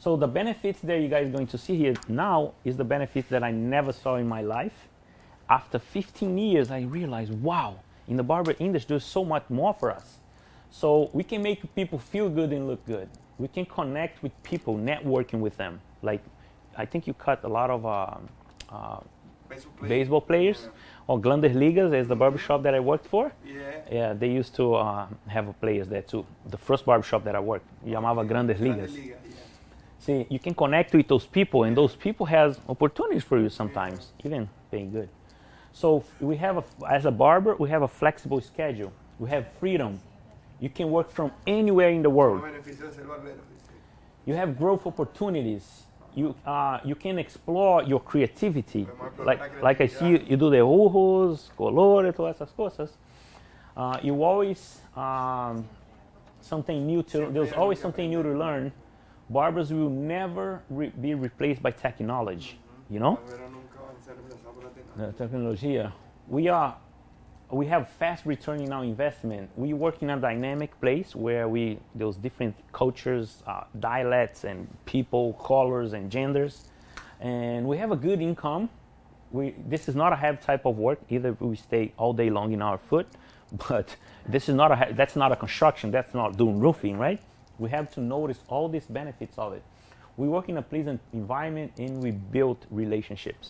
So the benefits that you guys are going to see here now is the benefits that I never saw in my life. After 15 years, I realized, wow, in the barber industry, there's so much more for us. So we can make people feel good and look good. We can connect with people, networking with them. Like, I think you cut a lot of baseball players, or Grandes Ligas is the barbershop that I worked for. Yeah, they used to have players there too. The first barbershop that I worked, llamaba Grandes Ligas. See, you can connect with those people, and those people has opportunities for you sometimes, even paying good. So we have, as a barber, we have a flexible schedule. We have freedom. You can work from anywhere in the world. You have growth opportunities. You can explore your creativity. Like I see you do the ojos, colores, todas esas cosas. You always something new to. There's always something new to learn. Barbers will never be replaced by technology. You know. The technology. We have fast return in our investment. We work in a dynamic place where there's different cultures, dialects, and people, colors, and genders, and we have a good income. This is not a heavy type of work. Either we stay all day long in our foot, but that's not a construction. That's not doing roofing, right? We have to notice all these benefits of it. We work in a pleasant environment, and we build relationships.